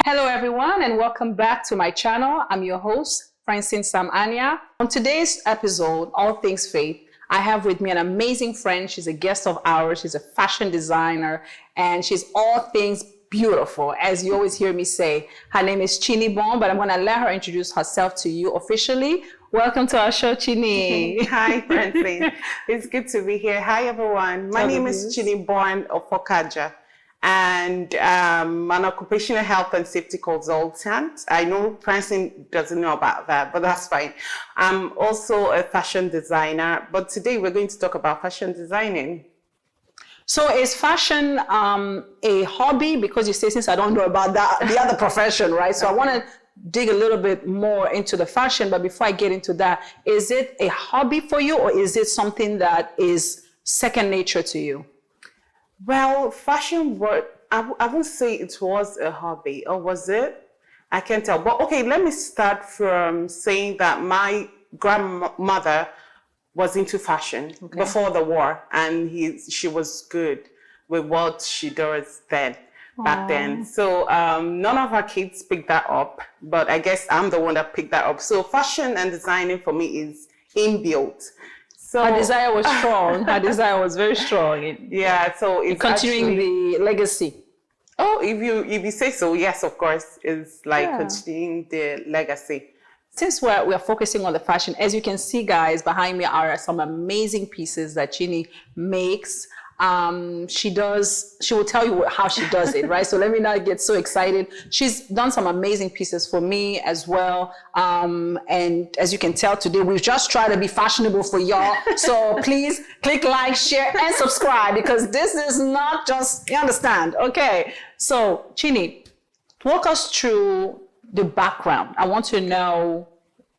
Hello everyone and welcome back to my channel. I'm your host, Francine Samania. On today's episode, All Things Faith, I have with me an amazing friend. She's a guest of ours. She's a fashion designer and she's all things beautiful, as you always hear me say. Her name is Chini Bon, but I'm going to let her introduce herself to you officially. Welcome to our show, Chini. Hi, Francine. It's good to be here. Hi, everyone. My name is Chini Bon Ofokaja, and I'm an occupational health and safety consultant. I know Francine doesn't know about that, but that's fine. I'm also a fashion designer, but today we're going to talk about fashion designing. So is fashion a hobby? Because you say, since I don't know about that, the other profession, right? So I want to dig a little bit more into the fashion, but before I get into that, is it a hobby for you or is it something that is second nature to you? Well, fashion, I would say it was a hobby, or was it? I can't tell. But okay, let me start from saying that my grandmother was into fashion before the war, and she was good with what she does back then. So none of our kids picked that up, but I guess I'm the one that picked that up. So fashion and designing for me is inbuilt. So her desire was strong. Her desire was very strong. So it's continuing the legacy. Oh, if you say so, yes, of course. It's like continuing the legacy. Since we're focusing on the fashion, as you can see, guys, behind me are some amazing pieces that Chini makes. She will tell you how she does it, right? So let me not get so excited. She's done some amazing pieces for me as well. And as you can tell today, we've just tried to be fashionable for y'all. So please click like, share, and subscribe, because this is not just, you understand? Okay. So Chini, walk us through the background. I want to know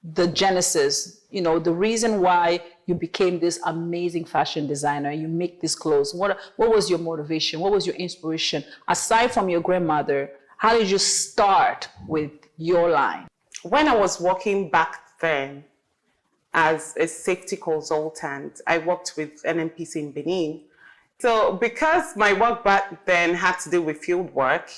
the genesis, the reason why you became this amazing fashion designer. You make these clothes. What was your motivation? What was your inspiration? Aside from your grandmother, how did you start with your line? When I was working back then as a safety consultant, I worked with NMPC in Benin. So because my work back then had to do with field work,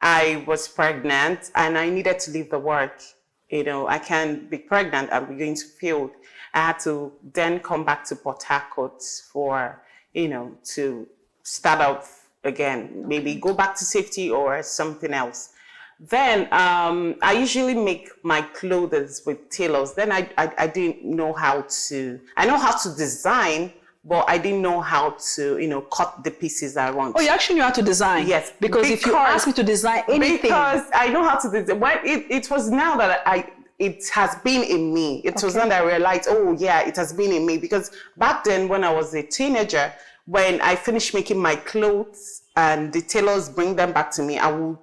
I was pregnant and I needed to leave the work. I can't be pregnant and be going to field. I had to then come back to Port Harcourt for, to start off again, maybe go back to safety or something else. Then I usually make my clothes with tailors. Then I didn't know how to, I know how to design, but I didn't know how to, cut the pieces I want. Oh, you actually knew how to design? Yes. Because if you ask me to design anything. Because I know how to design. Well, it was now that it has been in me. It was then that I realized, oh yeah, it has been in me. Because back then when I was a teenager, when I finished making my clothes and the tailors bring them back to me, I will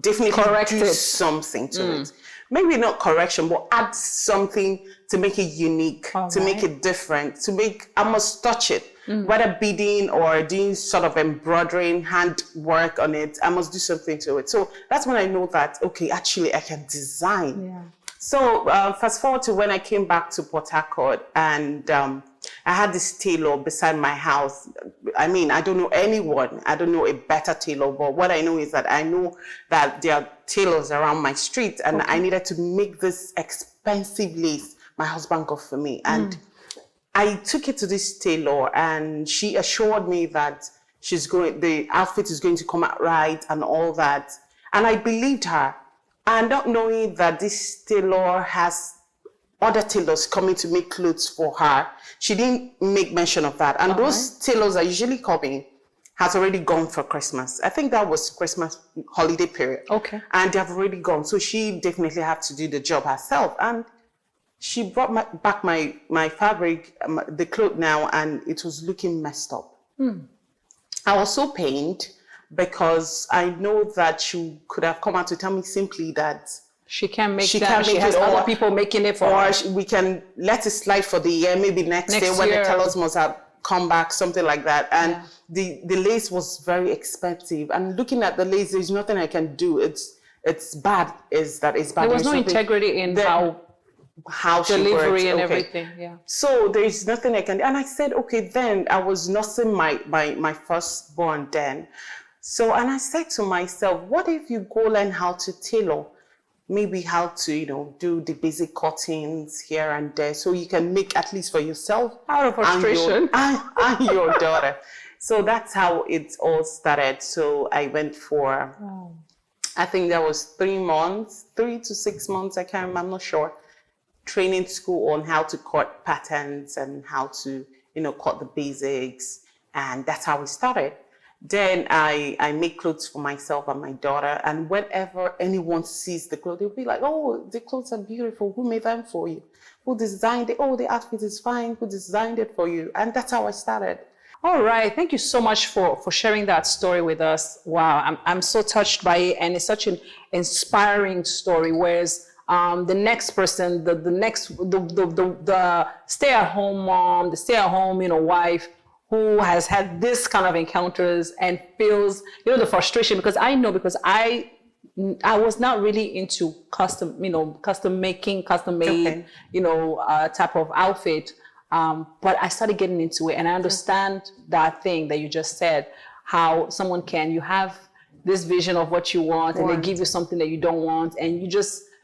definitely do something to it. Maybe not correction, but add something to make it unique, to make it different, I must touch it. Whether beading or doing sort of embroidering, hand work on it, I must do something to it. So that's when I know that, okay, actually I can design. Yeah. So fast forward to when I came back to Port Harcourt and I had this tailor beside my house. I mean, I don't know anyone. I don't know a better tailor, but what I know is that I know that there are tailors around my street and I needed to make this expensive lace my husband got for me. And I took it to this tailor and she assured me that the outfit is going to come out right and all that. And I believed her. And not knowing that this tailor has other tailors coming to make clothes for her, she didn't make mention of that. And those tailors are usually coming has already gone for Christmas. I think that was Christmas holiday period. Okay. And they have already gone. So she definitely had to do the job herself. And she brought back my fabric, the cloth now, and it was looking messed up. I was so pained because I know that she could have come out to tell me simply that she can't make that. She has other people making it for her. Or we can let it slide for the year, maybe next year when the tailors must have come back, something like that. And the lace was very expensive. And looking at the lace, there's nothing I can do. It's bad. It's bad. There was no integrity in how delivery and everything. Yeah. So there's nothing I can do. And I said, okay, then I was nursing my firstborn then. So, and I said to myself, what if you go learn how to tailor? Maybe how to, do the basic cuttings here and there, so you can make at least for yourself Out of frustration. and your daughter. So that's how it all started. So I went for, I think that was 3 to 6 months. I can't remember, I'm not sure. Training school on how to cut patterns and how to, cut the basics. And that's how we started. Then I make clothes for myself and my daughter. And whenever anyone sees the clothes, they'll be like, oh, the clothes are beautiful. Who made them for you? Who designed it? Oh, the outfit is fine. Who designed it for you? And that's how I started. All right. Thank you so much for sharing that story with us. Wow. I'm so touched by it. And it's such an inspiring story. Whereas the next person, the stay-at-home mom, the stay-at-home, wife, who has had this kind of encounters and feels, the frustration, because I was not really into custom making, custom made, type of outfit. But I started getting into it, and I understand that thing that you just said, how someone you have this vision of what you want, and they give you something that you don't want, and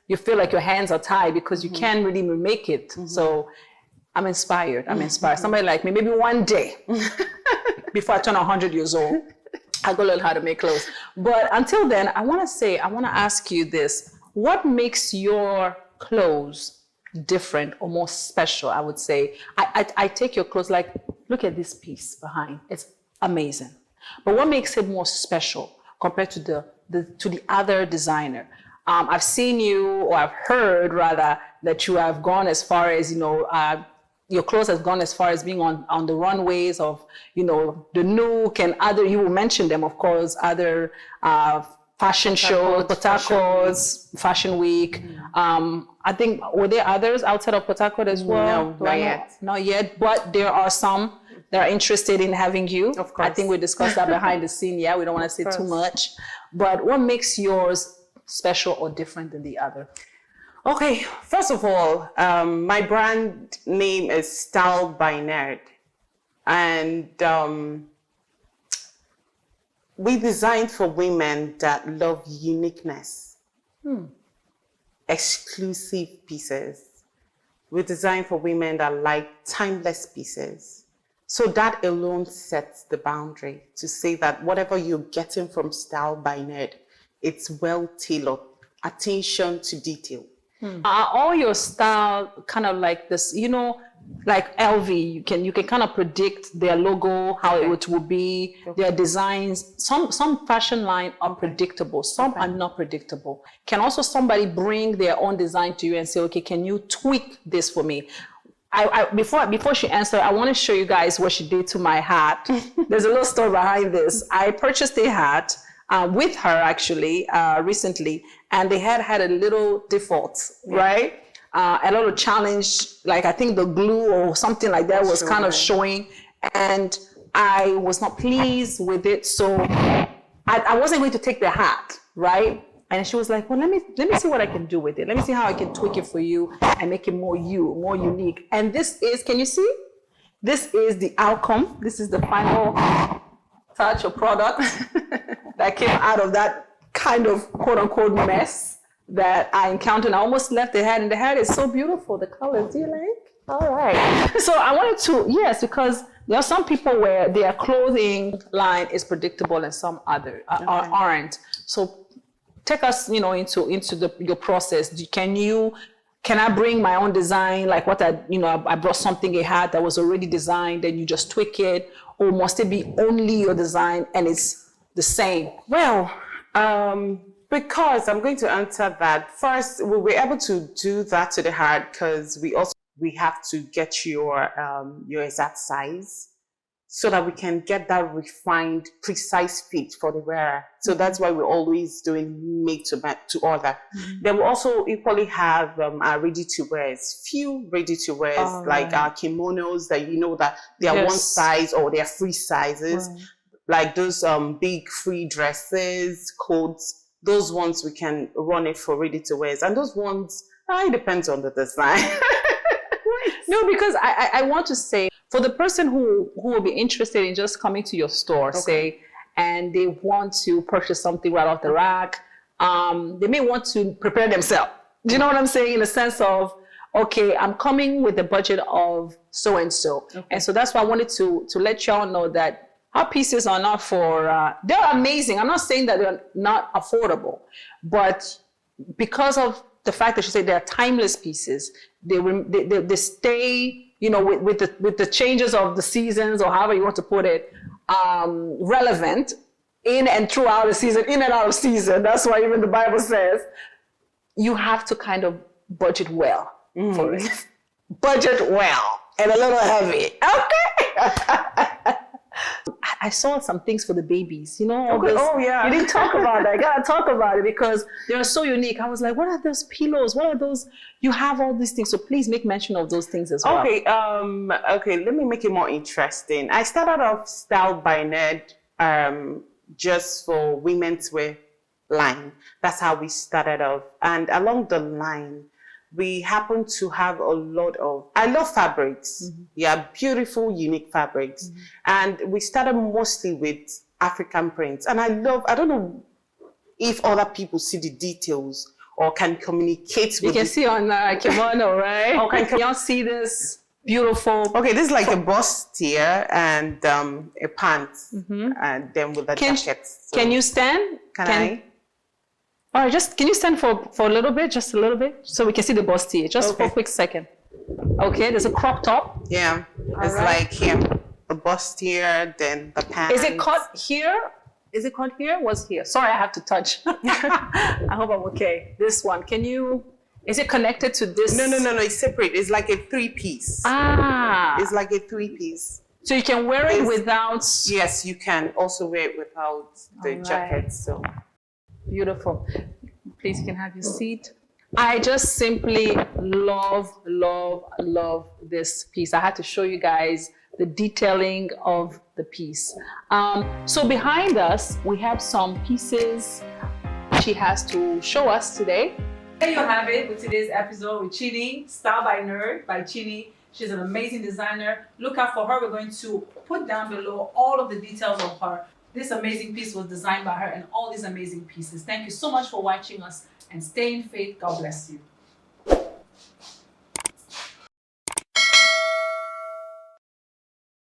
you feel like your hands are tied because you can't really make it. So I'm inspired. Somebody like me, maybe one day, before I turn 100 years old, I'll go learn how to make clothes. But until then, I want to ask you this. What makes your clothes different or more special, I would say? I take your clothes, like, look at this piece behind. It's amazing. But what makes it more special compared to the other designer? I've seen you, or I've heard rather, that you have gone as far as, your clothes has gone as far as being on the runways of, the Nook and other, you will mention them, of course, other fashion shows, Port Harcourt's Fashion Week. I think, were there others outside of Port Harcourt as well? No, not yet. Not yet, but there are some that are interested in having you. Of course. I think we discussed that behind the scene. Yeah, we don't want to say too much. But what makes yours special or different than the other? Okay, first of all, my brand name is stylenerd, and we designed for women that love uniqueness, exclusive pieces. We designed for women that like timeless pieces. So that alone sets the boundary to say that whatever you're getting from stylenerd, it's well tailored, attention to detail. Are all your style kind of like this, like LV, you can kind of predict their logo, how it will be, their designs. Some fashion line are predictable, some are not predictable. Can also somebody bring their own design to you and say, okay, can you tweak this for me? Before she answered, I want to show you guys what she did to my hat. There's a little story behind this. I purchased a hat with her actually recently, and they had a little default, right? A little challenge, like I think the glue or something like that was kind of showing, and I was not pleased with it, so I wasn't going to take the hat, right? And she was like, well, let me see what I can do with it. Let me see how I can tweak it for you and make it more unique. And this is, can you see? This is the outcome. This is the final touch or product that came out of that kind of quote unquote mess that I encountered. I almost left the hat, and the hat is so beautiful. The colors, do you like? All right. So I wanted to, yes, because there are some people where their clothing line is predictable and some other aren't. So take us, into your process. Can I bring my own design? Like what I brought a hat that was already designed, and you just tweak it, or must it be only your design and it's the same? Well, because I'm going to answer that. First, we were able to do that to the hat because we have to get your exact size so that we can get that refined, precise fit for the wearer. So that's why we're always doing made to order. Then we also equally have our ready-to-wears, few ready-to-wears, like our kimonos that that they are one size or they are free sizes. Right. Like those big free dresses, coats, those ones we can run it for ready-to-wears. And those ones, it depends on the design. No, because I want to say, for the person who will be interested in just coming to your store, say, and they want to purchase something right off the rack. They may want to prepare themselves. Do you know what I'm saying? In the sense of, okay, I'm coming with a budget of so-and-so. Okay. And so that's why I wanted to let y'all know that our pieces are not for, they're amazing. I'm not saying that they're not affordable, but because of the fact that you say they're timeless pieces, they stay, you know, with the changes of the seasons, or however you want to put it, relevant in and throughout the season, in and out of season. That's why even the Bible says you have to kind of budget well for it. Budget well and a little heavy. Okay. I saw some things for the babies, you know. Okay. Oh yeah. You didn't talk about that. I gotta talk about it because they are so unique. I was like, what are those pillows? What are those? You have all these things, so please make mention of those things as well. Okay. Okay. Let me make it more interesting. I started off Style by Nerd, just for women's wear line. That's how we started off, and along the line, we happen to have a lot of, I love fabrics. Yeah, beautiful, unique fabrics. And we started mostly with African prints. And I don't know if other people see the details or can communicate with you can see on kimono, right? Okay, can y'all see this beautiful? Okay, this is like a bustier and a pants, and then with the jacket. So can you stand? Can I? All right, just can you stand for a little bit, just a little bit, so we can see the bustier, just for a quick second. Okay, there's a crop top. Yeah, it's like here, the bustier, then the pants. Is it cut here? Is it cut here? What's here? Sorry, I have to touch. I hope I'm okay. This one, can you? Is it connected to this? No. It's separate. It's like a 3-piece. Ah. It's like a 3-piece. So you can wear it without. Yes, you can also wear it without the jacket. So. Beautiful. Please, you can have your seat. I just simply love this piece. I had to show you guys the detailing of the piece. So behind us, we have some pieces she has to show us today. There you have it with today's episode with Chini, Style by Nerd by Chini. She's an amazing designer. Look out for her. We're going to put down below all of the details of her. This amazing piece was designed by her and all these amazing pieces. Thank you so much for watching us and stay in faith. God bless you.